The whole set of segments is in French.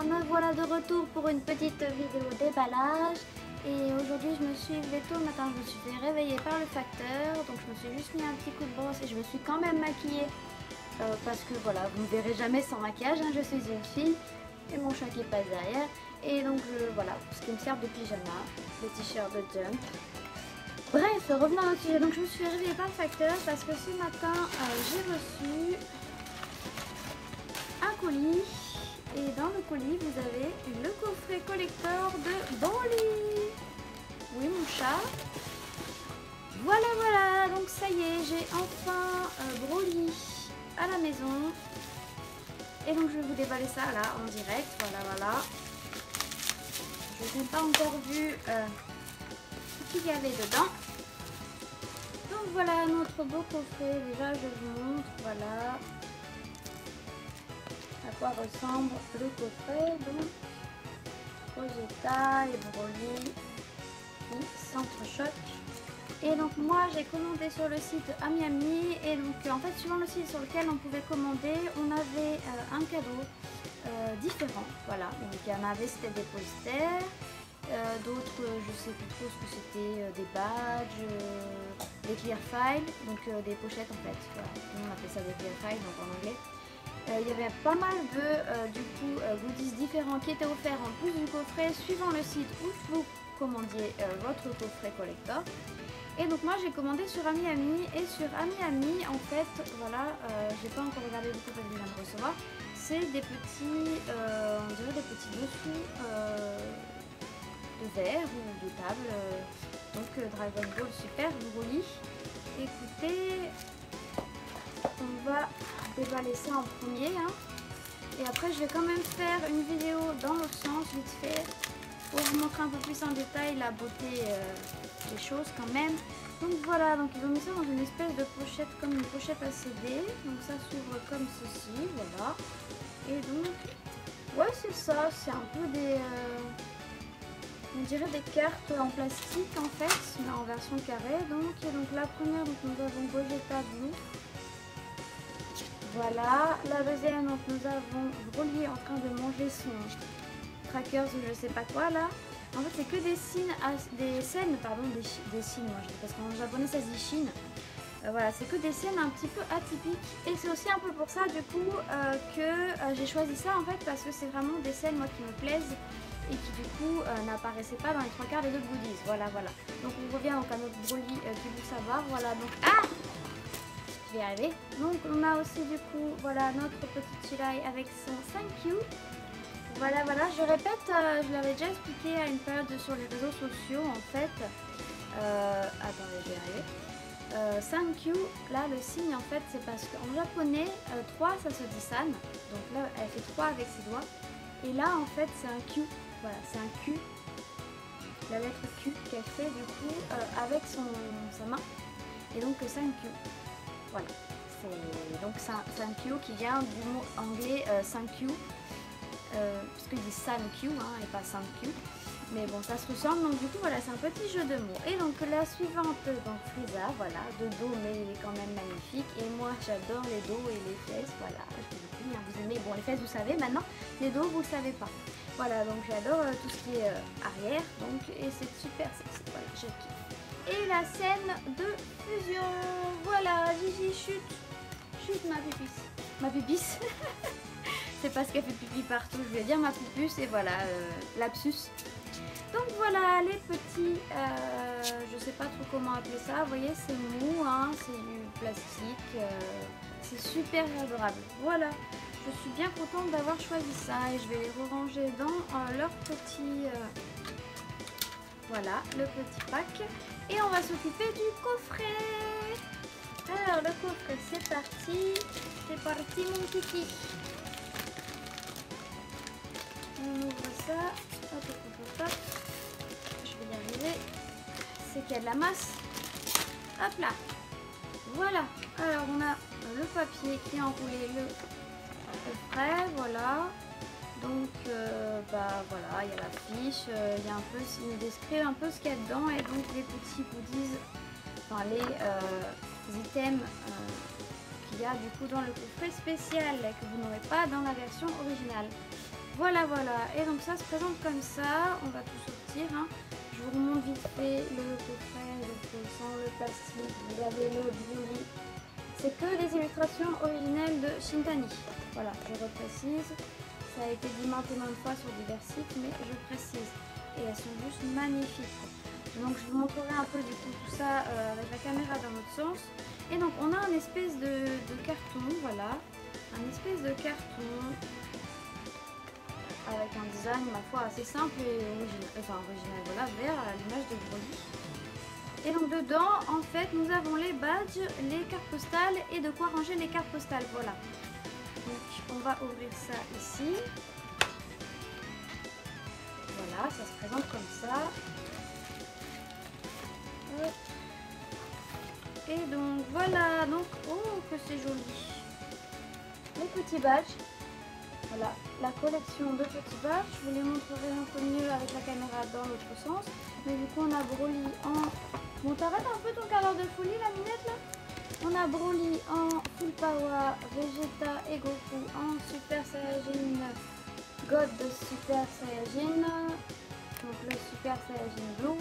me voilà de retour pour une petite vidéo déballage. Et aujourd'hui je me suis levée tôt le matin, je me suis fait réveiller par le facteur. Donc je me suis juste mis un petit coup de brosse et je me suis quand même maquillée. Parce que voilà, vous ne me verrez jamais sans maquillage, hein, je suis une fille. Et mon chat qui passe derrière. Et donc voilà, ce qui me sert de pyjama, le t-shirt de Jump. Bref, revenons au sujet. Donc je me suis réveillée par le facteur parce que ce matin j'ai reçu un colis. Et dans le colis, vous avez le coffret collector de Broly. Oui, mon chat. Voilà, voilà. Donc ça y est, j'ai enfin Broly à la maison. Et donc je vais vous déballer ça là en direct. Voilà, voilà. Je n'ai pas encore vu ce qu'il y avait dedans. Donc voilà notre beau coffret. Déjà, je vous montre. Voilà. À quoi ressemble le coffret. Donc, Rosetta et Broly qui s'entrechoquent. Et donc moi j'ai commandé sur le site Amiami. Et donc en fait suivant le site sur lequel on pouvait commander, on avait un cadeau différent. Voilà, donc il y en avait, c'était des posters. D'autres, je sais plus trop ce que c'était, des badges, des clear files, donc des pochettes en fait. Voilà. On appelle ça des clear files, donc en anglais. Il y avait pas mal de goodies différents qui étaient offerts en plus du coffret suivant le site où vous commandiez votre coffret collector. Et donc moi j'ai commandé sur Amiami, et sur Amiami en fait voilà, j'ai pas encore regardé du coup parce que je viens de recevoir, c'est des petits, on dirait des petits dessous de verre ou de table, donc Dragon Ball Super Broly. Écoutez, on va déballer ça en premier, hein. Et après je vais quand même faire une vidéo dans l'autre sens vite fait pour vous montrer un peu plus en détail la beauté des choses quand même. Donc voilà, donc ils ont mis ça dans une espèce de pochette comme une pochette à CD, donc ça s'ouvre comme ceci, voilà. Et donc ouais, c'est ça, c'est un peu des on dirait des cartes en plastique en fait, mais en version carrée. Donc, et donc la première, donc nous avons Gogeta Blue. Voilà, la deuxième, donc nous avons Broly en train de manger son crackers ou je sais pas quoi là. En fait, c'est que des signes, des scènes, pardon, des signes, moi je dis, parce qu'en japonais ça se dit Chine. Voilà, c'est que des scènes un petit peu atypiques. Et c'est aussi un peu pour ça du coup que j'ai choisi ça en fait, parce que c'est vraiment des scènes moi qui me plaisent et qui du coup n'apparaissaient pas dans les trois quarts des autres goodies. Voilà, voilà. Donc on revient donc à notre Broly qui veut savoir. Voilà, donc je vais y arriver. Donc on a aussi du coup, voilà, notre petit Chilai avec son thank you. Voilà, voilà, je répète, je l'avais déjà expliqué à une période sur les réseaux sociaux en fait. Attendez, je vais y arriver. Thank you, là le signe en fait c'est parce qu'en japonais 3 ça se dit san, donc là elle fait 3 avec ses doigts, et là en fait c'est un Q, voilà c'est un Q, la lettre Q qu'elle fait du coup avec sa main, et donc thank you, voilà, donc c'est un Q qui vient du mot anglais thank you, puisqu'il dit thank you hein, et pas thank you. Mais bon, ça se ressemble, donc du coup, voilà, c'est un petit jeu de mots. Et donc, la suivante, donc Frieza, voilà, de dos, mais il est quand même magnifique. Et moi, j'adore les dos et les fesses, voilà, je vous le dis, hein, vous aimez, bon, les fesses, vous savez maintenant, les dos, vous le savez pas. Voilà, donc j'adore tout ce qui est arrière, donc, et c'est super sexy, voilà, je kiffe. Et la scène de fusion, voilà, Gigi, chute, chute ma pupisse, ma pupisse. C'est parce qu'elle fait pipi partout, je vais dire ma pupus, et voilà, lapsus. Donc voilà les petits, je sais pas trop comment appeler ça, vous voyez c'est mou, hein, c'est du plastique, c'est super adorable. Voilà, je suis bien contente d'avoir choisi ça et je vais les ranger dans leur petit, voilà, le petit pack. Et on va s'occuper du coffret. Alors le coffret c'est parti mon kiki. On ouvre ça, hop, hop, hop, hop. Je vais y arriver, c'est qu'il y a de la masse, hop là, voilà. Alors on a le papier qui est enroulé, le frais, voilà. Donc bah voilà, il y a la fiche, il y a un peu, il décrit un peu ce qu'il y a dedans, et donc les petits goodies, enfin les items qu'il y a du coup dans le coffret spécial que vous n'aurez pas dans la version originale. Voilà, voilà. Et donc ça se présente comme ça. On va tout sortir. Hein. Je vous remonte vite fait le coffret, le sans le plastique. Vous avez le Broly. C'est que des illustrations originelles de Shintani. Voilà, je reprécise. Ça a été dit maintes et maintes fois sur divers sites, mais je précise. Et elles sont juste magnifiques. Donc je vous montrerai un peu du coup tout ça avec la caméra dans l'autre sens. Et donc on a un espèce de carton, voilà. Un espèce de carton avec un design, ma foi, assez simple et original. Enfin original, voilà, vert à l'image de Broly. Et donc dedans, en fait, nous avons les badges, les cartes postales et de quoi ranger les cartes postales, voilà. Donc on va ouvrir ça ici. Voilà, ça se présente comme ça. Hop. Et donc voilà, donc oh que c'est joli. Les petits badges. Voilà, la collection de petits badges. Je vous les montrerai un peu mieux avec la caméra dans l'autre sens. Mais du coup on a Broly en... Bon, t'arrêtes un peu ton quart d'heure de folie la minette là. On a Broly en Full Power, Vegeta et Goku en Super Saiyajin God de Super Saiyajin. Donc le Super Saiyajin Blue.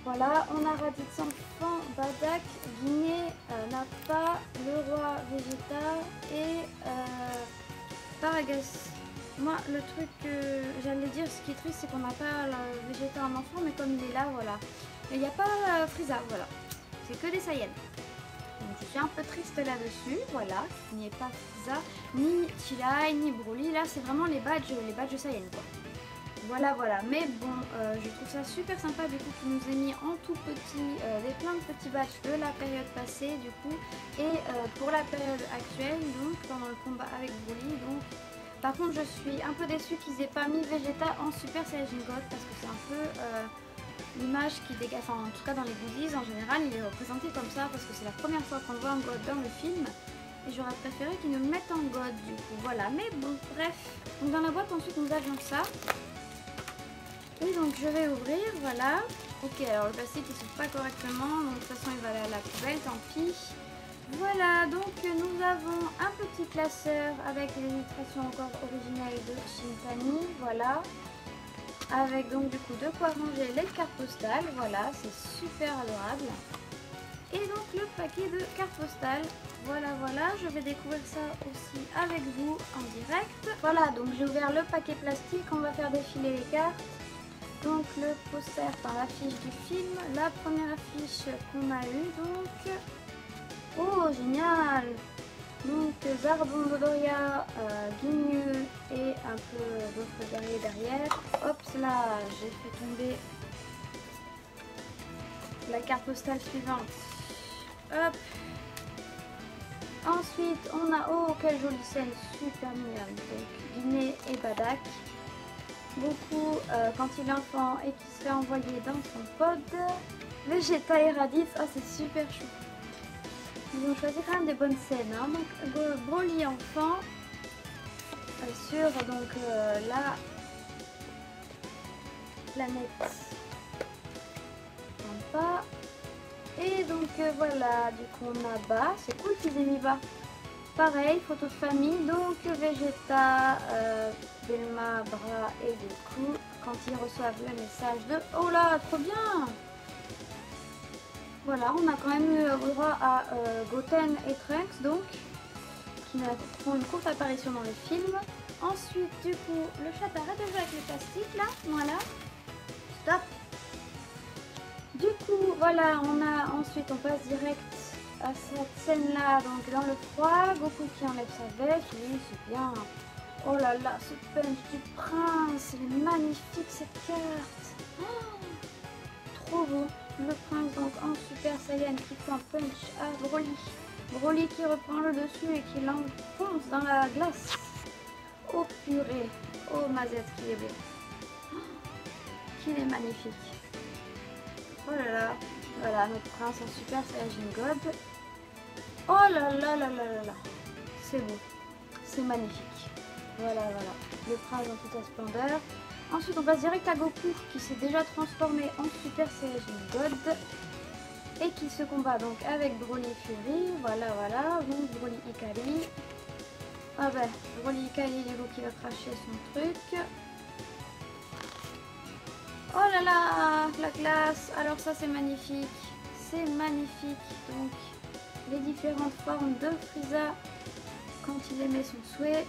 Voilà, on a Raditz enfant, Badak, Guinée, Nappa, le roi Vegeta et Paragas. Moi, le truc que j'allais dire, ce qui est triste, c'est qu'on n'a pas le Vegeta en enfant, mais comme il est là, voilà. Et il n'y a pas Frieza, voilà. C'est que des Saiyans. Donc je suis un peu triste là-dessus, voilà. Il n'y a pas Frieza, ni Chilai, ni Broly. Là, c'est vraiment les badges Saiyans, quoi. Voilà, voilà. Mais bon, je trouve ça super sympa, du coup, qu'il nous ait mis en tout petit, plein de petits badges de la période passée, du coup. Et pour la période actuelle, donc, pendant le combat avec Broly, donc... Par contre, je suis un peu déçue qu'ils aient pas mis Vegeta en Super Saiyajin God parce que c'est un peu l'image qui dégage. Enfin, en tout cas, dans les goodies, en général, il est représenté comme ça parce que c'est la première fois qu'on le voit en God dans le film. Et j'aurais préféré qu'ils nous le mettent en God, du coup. Voilà, mais bon, bref. Donc, dans la boîte, ensuite, nous avions ça. Et donc, je vais ouvrir, voilà. Ok, alors le plastique, il s'ouvre pas correctement. Donc, de toute façon, il va aller à la poubelle, tant pis. Voilà, donc nous avons un petit classeur avec les illustrations encore originales de Shintani, voilà. Avec donc du coup de quoi ranger les cartes postales, voilà, c'est super adorable. Et donc le paquet de cartes postales, voilà, voilà, je vais découvrir ça aussi avec vous en direct. Voilà, donc j'ai ouvert le paquet plastique, on va faire défiler les cartes. Donc le poster par l'affiche du film, la première affiche qu'on a eue donc... Oh, génial! Donc, Zarbon, Dodoria, Ginyu et un peu d'autres guerriers derrière. Hop là, j'ai fait tomber la carte postale suivante. Hop! Ensuite, on a... Oh, quelle jolie scène, super mignonne. Donc, Guinée et Badak. Beaucoup quand il est enfant et qui se fait envoyer dans son pod. Vegeta et Raditz, oh, c'est super chou. Ils ont choisi quand même des bonnes scènes. Hein. Donc Broly enfant sur donc la planète sympa. Et donc voilà, du coup on a bas. C'est cool qu'ils aient mis bas. Pareil, photo de famille. Donc Vegeta, Bulma, Bra et Goku quand ils reçoivent le message de oh là, trop bien! Voilà, on a quand même eu droit à Goten et Trunks, donc, qui font une courte apparition dans le film. Ensuite, du coup, le chat arrête de jouer avec le plastique, là, voilà. Stop. Du coup, voilà, ensuite, on passe direct à cette scène-là, donc dans le froid. Goku qui enlève sa veste, oui, c'est bien. Oh là là, ce punch du prince, il est magnifique, cette carte. Oh, trop beau. Le prince donc en Super Saiyan qui fait un punch à Broly. Broly qui reprend le dessus et qui l'enfonce dans la glace. Oh purée. Oh Mazette qui est beau. Oh, qu'il est magnifique. Oh là là. Voilà notre prince en Super Saiyajin God. Oh là là là là là là. C'est beau. C'est magnifique. Voilà voilà. Le prince dans toute sa splendeur. Ensuite, on passe direct à Goku qui s'est déjà transformé en Super Saiyajin God et qui se combat donc avec Broly Fury. Voilà, voilà. Donc Broly Ikari. Ah bah, Broly Kylo qui va cracher son truc. Oh là là, la classe. Alors ça c'est magnifique. C'est magnifique. Donc les différentes formes de Frieza quand il émet son souhait.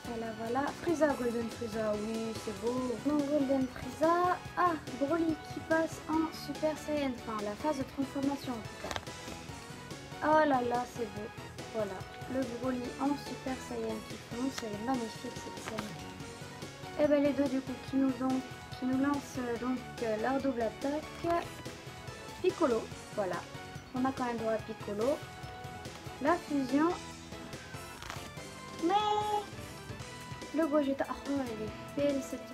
Voilà, voilà. Frieza, Golden Frieza, oui, c'est beau. Donc Golden Frieza. Ah, Broly qui passe en Super Saiyan. Enfin, la phase de transformation en tout cas. Oh là là, c'est beau. Voilà, le Broly en Super Saiyan qui fonce. Elle est magnifique cette scène. Et bien les deux du coup qui nous lancent donc leur double attaque. Piccolo, voilà. On a quand même droit à Piccolo. La fusion. Mais le Gogeta, oh elle est belle cette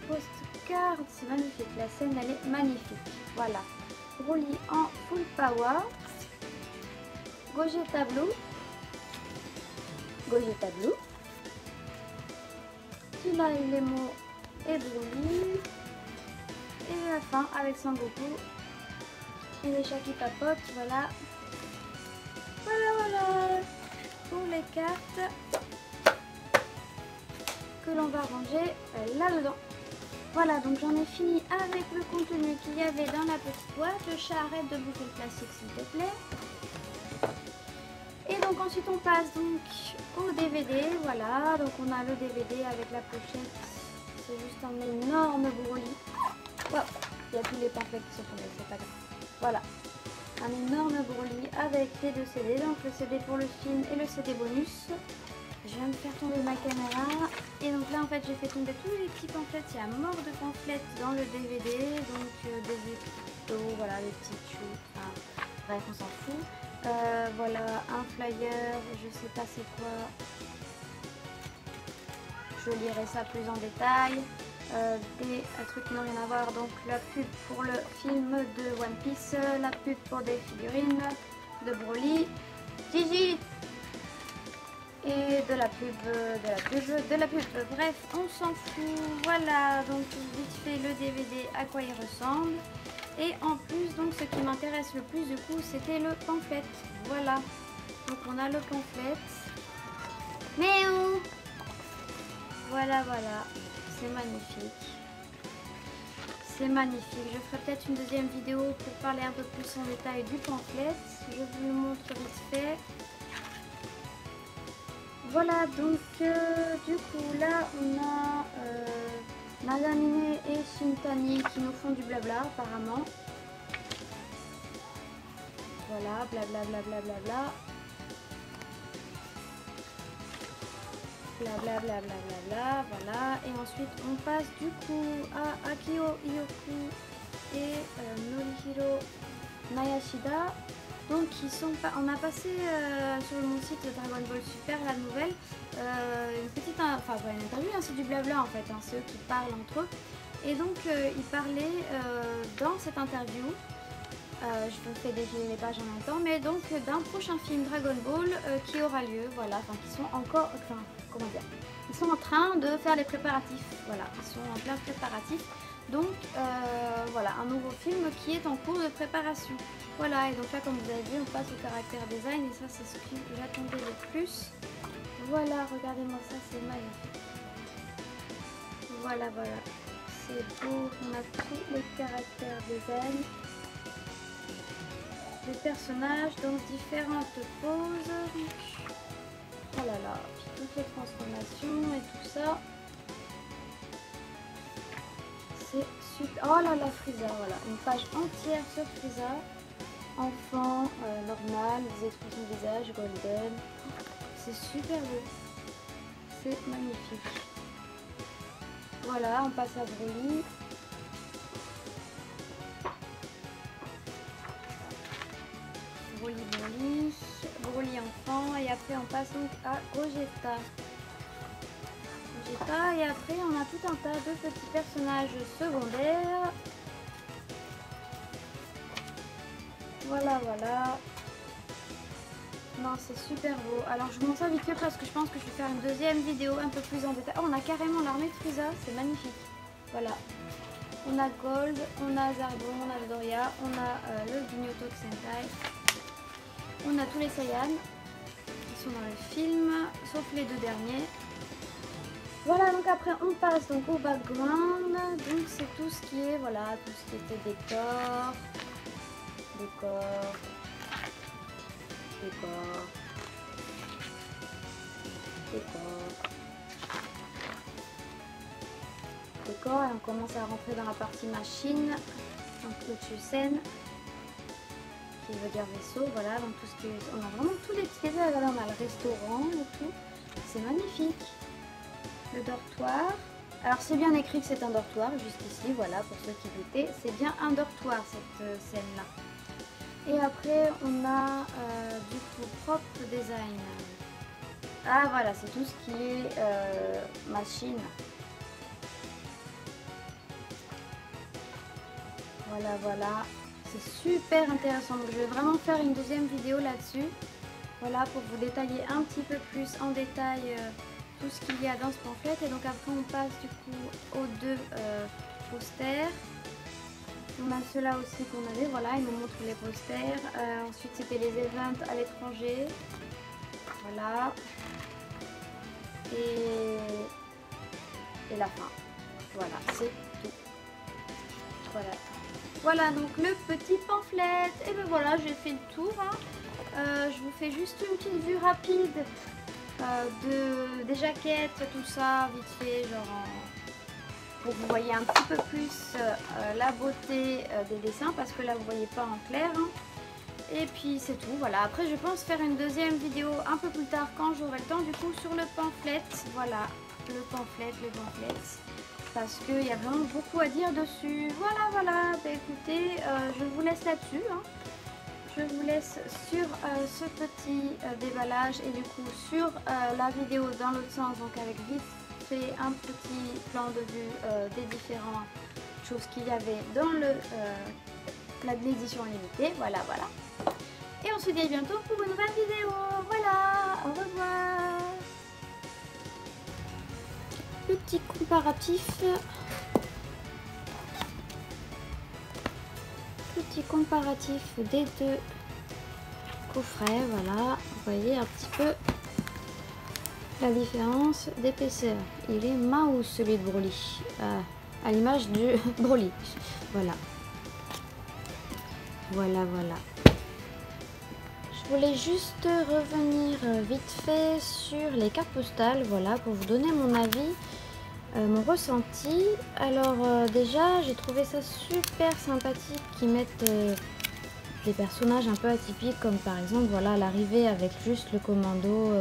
postcard, c'est magnifique, la scène elle est magnifique, voilà. Broly en full power, Gogeta Blue, Tila Ilemo et Broly, et à la fin avec Sangoku et les chats qui papotent, voilà. Voilà pour les cartes que l'on va ranger là-dedans. Voilà, donc j'en ai fini avec le contenu qu'il y avait dans la petite boîte. Le chat, arrête de bouffer le plastique s'il te plaît. Et donc ensuite on passe donc au DVD. Voilà, donc on a le DVD avec la pochette. C'est juste un énorme Broly. Wow, il y a tous les pamphlets qui sont tombés, c'est pas grave. Voilà, un énorme Broly avec les deux CD. Donc le CD pour le film et le CD bonus. Je viens de faire tomber ma caméra et donc là en fait j'ai fait tomber tous les petits pamphlets, il y a mort de pamphlets dans le DVD, donc des écriteaux, voilà, des petites shoots, enfin, bref on s'en fout. Voilà un flyer, je sais pas c'est quoi, je lirai ça plus en détail. Des trucs qui n'ont rien à voir, donc la pub pour le film de One Piece, la pub pour des figurines de Broly, Gigi et de la pub, bref, on s'en fout. Voilà, donc vite fait le DVD à quoi il ressemble. Et en plus, donc ce qui m'intéresse le plus du coup, c'était le pamphlet. Voilà, donc on a le pamphlet. Mais voilà, c'est magnifique. C'est magnifique. Je ferai peut-être une deuxième vidéo pour parler un peu plus en détail du pamphlet. Je vous le montre vite fait. Voilà, donc du coup là on a Nagamine et Shintani qui nous font du blabla apparemment. Voilà, blablabla. Blablabla, voilà. Et ensuite on passe du coup à Akio Ioku et Norihiro Nayashida. Donc on a passé sur mon site Dragon Ball Super la nouvelle, une petite, enfin pas une interview, hein, c'est du blabla en fait, hein, c'est eux qui parlent entre eux. Et donc ils parlaient dans cette interview, je vous fais défiler les pages en même temps, mais donc d'un prochain film Dragon Ball qui aura lieu, voilà, enfin qui sont encore, enfin comment dire, ils sont en train de faire les préparatifs, voilà, ils sont en plein préparatif. Donc voilà, un nouveau film qui est en cours de préparation. Voilà, et donc là comme vous avez vu, on passe au caractère design et ça c'est ce que j'attendais le plus. Voilà, regardez-moi ça, c'est magnifique. Voilà, c'est beau, on a tous les caractères design. Les personnages dans différentes poses. Oh là là, puis toutes les transformations et tout ça. C'est super. Oh là là, Frieza, voilà, une page entière sur Frieza. Enfant, normal, des expressions de visage, golden. C'est super beau. C'est magnifique. Voilà, on passe à Broly. Broly enfant. Et après on passe donc à Gogeta. Et après on a tout un tas de petits personnages secondaires. Voilà. Non, c'est super beau. Alors je vous montre ça vite fait parce que je pense que je vais faire une deuxième vidéo un peu plus en détail. Oh, on a carrément l'armée de Frieza, c'est magnifique. Voilà. On a Gold, on a Zarbon, on a Doria, on a le Ginyoto Sentai. On a tous les Saiyans. sont dans le film, sauf les deux derniers. Voilà, donc après on passe donc au background, donc c'est tout ce qui est, voilà, tout ce qui était décor, décor, décor, décor, décor, et on commence à rentrer dans la partie machine, donc au-dessus scène, qui veut dire vaisseau, voilà, donc tout ce qui est, on a vraiment tous les petits détails, voilà, on a le restaurant et tout, c'est magnifique. Le dortoir, alors c'est bien écrit que c'est un dortoir, juste ici, voilà, pour ceux qui doutaient, c'est bien un dortoir cette scène-là. Et après, on a du coup prop design. Ah voilà, c'est tout ce qui est machine. Voilà, voilà, c'est super intéressant. Donc je vais vraiment faire une deuxième vidéo là-dessus. Voilà, pour vous détailler un petit peu plus en détail tout ce qu'il y a dans ce pamphlet. Et donc après on passe du coup aux deux posters. On a ceux-là aussi qu'on avait, voilà, ils nous montrent les posters. Ensuite c'était les events à l'étranger. Voilà. Et la fin. Voilà, c'est tout. Voilà. Voilà donc le petit pamphlet. Et ben voilà, j'ai fait le tour. Hein. Je vous fais juste une petite vue rapide des jaquettes, tout ça, vite fait, genre pour que vous voyez un petit peu plus la beauté des dessins, parce que là vous voyez pas en clair. Hein. Et puis c'est tout, voilà. Après je pense faire une deuxième vidéo un peu plus tard quand j'aurai le temps, du coup sur le pamphlet. Voilà, le pamphlet, parce qu'il y a vraiment beaucoup à dire dessus. Voilà, voilà, bah, écoutez, je vous laisse là-dessus. Hein. Je vous laisse sur ce petit déballage et du coup sur la vidéo dans l'autre sens, donc avec vite fait un petit plan de vue des différentes choses qu'il y avait dans l'édition limitée. Voilà, voilà. Et on se dit à bientôt pour une nouvelle vidéo. Voilà, au revoir. Petit comparatif. Petit comparatif des deux coffrets, voilà, vous voyez un petit peu la différence d'épaisseur. Il est mouse celui de Broly, à l'image du Broly, voilà. Voilà, voilà. Je voulais juste revenir vite fait sur les cartes postales, voilà, pour vous donner mon avis. Mon ressenti, alors déjà j'ai trouvé ça super sympathique qu'ils mettent des personnages un peu atypiques, comme par exemple voilà l'arrivée avec juste le commando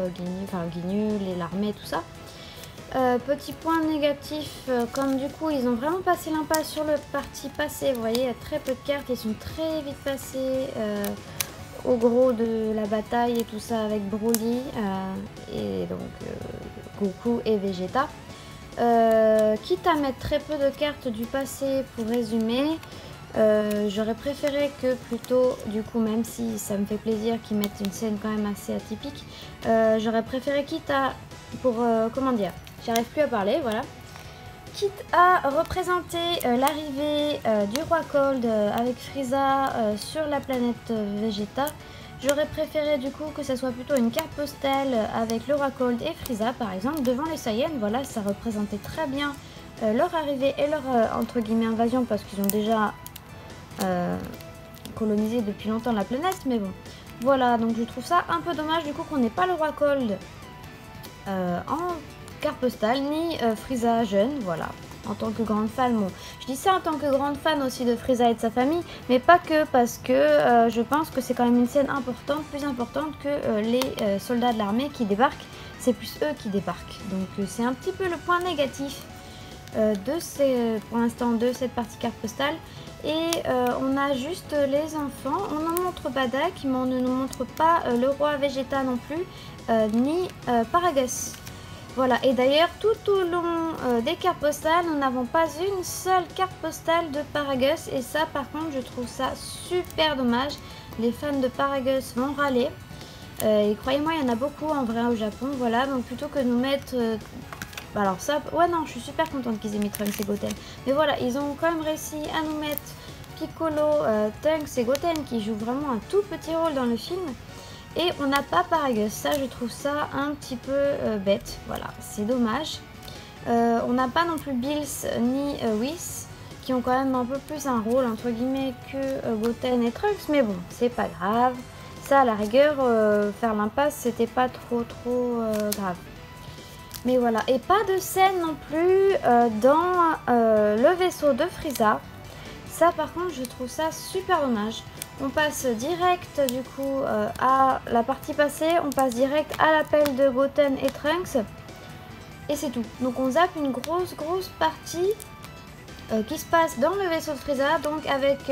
Guignol et l'armée, tout ça. Petit point négatif, comme du coup ils ont vraiment passé l'impasse sur le parti passé, vous voyez il y a très peu de cartes, ils sont très vite passés au gros de la bataille et tout ça avec Broly et donc Goku et Vegeta. Quitte à mettre très peu de cartes du passé pour résumer, j'aurais préféré que plutôt, du coup même si ça me fait plaisir qu'ils mettent une scène quand même assez atypique, j'aurais préféré quitte à, comment dire, j'arrive plus à parler, voilà, quitte à représenter l'arrivée du roi Cold avec Frieza sur la planète Vegeta. J'aurais préféré du coup que ça soit plutôt une carte postale avec le roi Cold et Frieza par exemple devant les Saiyans. Voilà, ça représentait très bien leur arrivée et leur entre guillemets invasion, parce qu'ils ont déjà colonisé depuis longtemps la planète, mais bon. Voilà, donc je trouve ça un peu dommage du coup qu'on n'ait pas le roi Cold en carte postale, ni Frieza jeune, voilà. En tant que grande fan, bon, je dis ça en tant que grande fan aussi de Frieza et de sa famille, mais pas que, parce que je pense que c'est quand même une scène importante, plus importante que les soldats de l'armée qui débarquent, c'est plus eux qui débarquent. Donc c'est un petit peu le point négatif pour l'instant de cette partie carte postale. Et on a juste les enfants, on en montre Bardock, mais on ne nous montre pas le roi Vegeta non plus, ni Paragus. Voilà, et d'ailleurs tout au long des cartes postales, nous n'avons pas une seule carte postale de Paragus, et ça par contre je trouve ça super dommage. Les fans de Paragus vont râler, et croyez-moi il y en a beaucoup en vrai au Japon, voilà, donc plutôt que nous mettre... alors ça, ouais non, je suis super contente qu'ils aient mis Trunks et Goten, mais voilà, ils ont quand même réussi à nous mettre Piccolo, Trunks et Goten qui jouent vraiment un tout petit rôle dans le film. Et on n'a pas Paragus, ça je trouve ça un petit peu bête, voilà, c'est dommage. On n'a pas non plus Bills ni Whis, qui ont quand même un peu plus un rôle entre guillemets que Goten et Trunks, mais bon, c'est pas grave. Ça à la rigueur, faire l'impasse, c'était pas trop grave. Mais voilà, et pas de scène non plus dans le vaisseau de Frieza. Ça par contre je trouve ça super dommage. On passe direct du coup à la partie passée, on passe direct à l'appel de Goten et Trunks. Et c'est tout. Donc on zappe une grosse partie qui se passe dans le vaisseau de Frieza, donc avec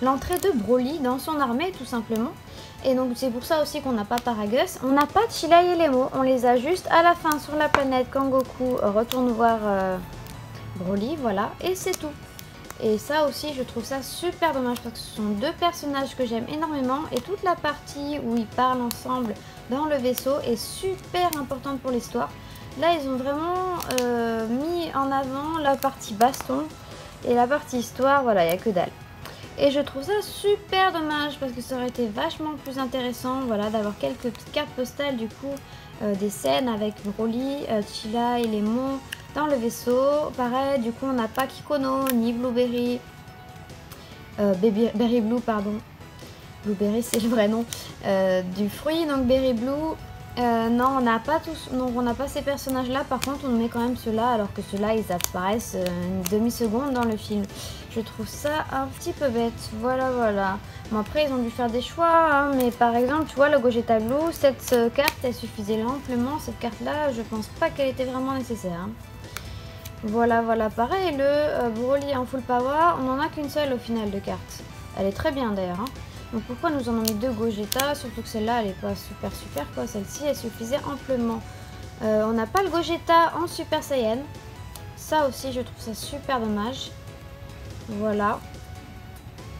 l'entrée de Broly dans son armée tout simplement. Et donc c'est pour ça aussi qu'on n'a pas Paragus. On n'a pas Chilai et Lemo, on les a juste à la fin sur la planète quand Goku retourne voir Broly, voilà, et c'est tout. Et ça aussi je trouve ça super dommage parce que ce sont deux personnages que j'aime énormément et toute la partie où ils parlent ensemble dans le vaisseau est super importante pour l'histoire. Là ils ont vraiment mis en avant la partie baston et la partie histoire, voilà, il n'y a que dalle. Et je trouve ça super dommage parce que ça aurait été vachement plus intéressant, voilà, d'avoir quelques petites cartes postales du coup, des scènes avec Broly, Chila et Lemo dans le vaisseau. Pareil, du coup on n'a pas Kikono ni Blueberry, Berry Blue pardon. Blueberry c'est le vrai nom du fruit, donc Berry Blue. Non, on n'a pas tous, donc on n'a pas ces personnages là. Par contre on met quand même ceux-là alors que ceux-là ils apparaissent une demi-seconde dans le film. Je trouve ça un petit peu bête, voilà. Bon après ils ont dû faire des choix hein, mais par exemple tu vois le Gogeta Blue, cette carte elle suffisait amplement. Cette carte là je pense pas qu'elle était vraiment nécessaire hein. Voilà, pareil le Broly en full power, on n'en a qu'une seule au final de carte. Elle est très bien d'ailleurs hein. Donc pourquoi nous en avons mis deux Gogeta, surtout que celle-là elle est pas super quoi, celle-ci elle suffisait amplement. On n'a pas le Gogeta en Super Saiyan, ça aussi je trouve ça super dommage. Voilà.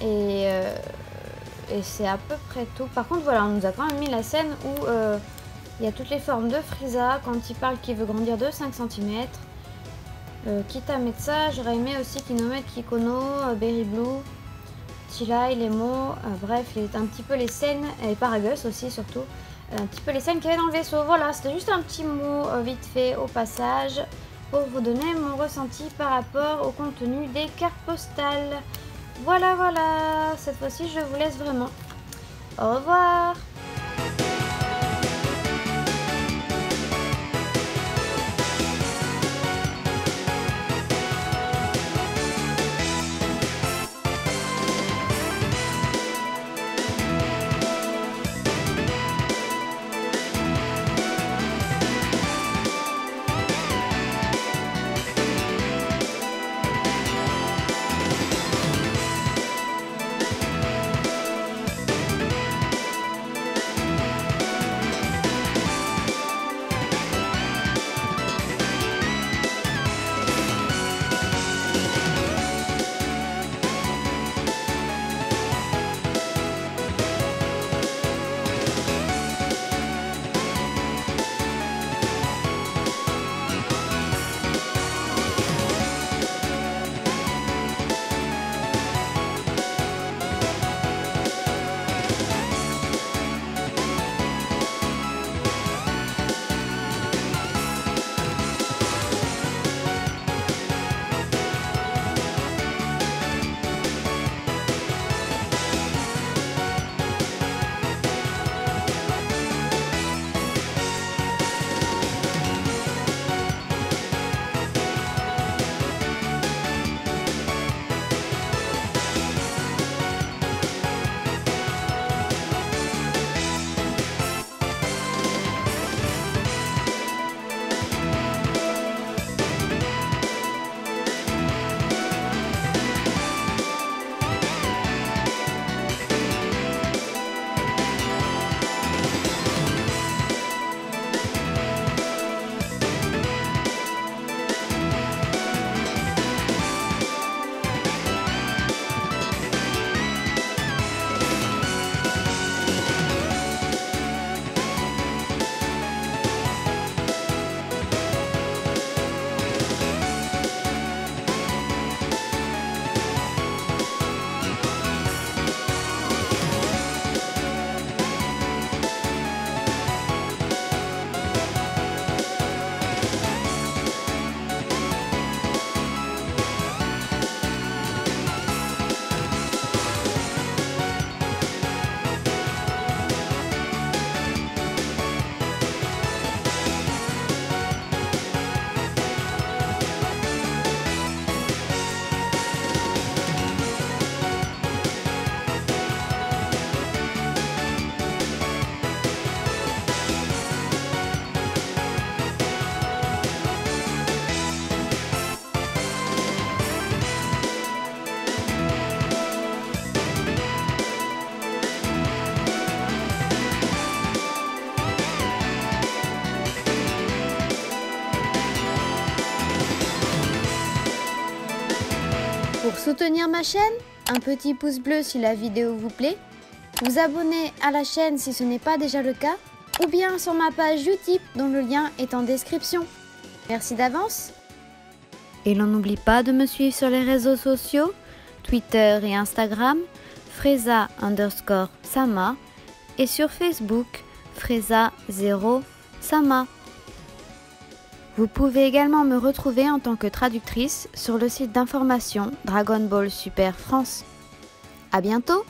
Et c'est à peu près tout. Par contre voilà, on nous a quand même mis la scène où il y a toutes les formes de Frieza quand il parle qu'il veut grandir de 5 cm. Quitte à mettre ça, j'aurais aimé aussi qu'ils nous mettent Kikono, Berry Blue, Chilai, Lemo, bref, un petit peu les scènes, et Paragus aussi surtout, un petit peu les scènes qu'il y avait dans le vaisseau. Voilà, c'était juste un petit mot vite fait au passage pour vous donner mon ressenti par rapport au contenu des cartes postales. Voilà, cette fois-ci je vous laisse vraiment. Au revoir. Pour soutenir ma chaîne, un petit pouce bleu si la vidéo vous plaît, vous abonner à la chaîne si ce n'est pas déjà le cas, ou bien sur ma page Utip dont le lien est en description. Merci d'avance. Et l'on n'oublie pas de me suivre sur les réseaux sociaux, Twitter et Instagram, Freza_Sama, et sur Facebook, Freza0Sama. Vous pouvez également me retrouver en tant que traductrice sur le site d'information Dragon Ball Super France. À bientôt!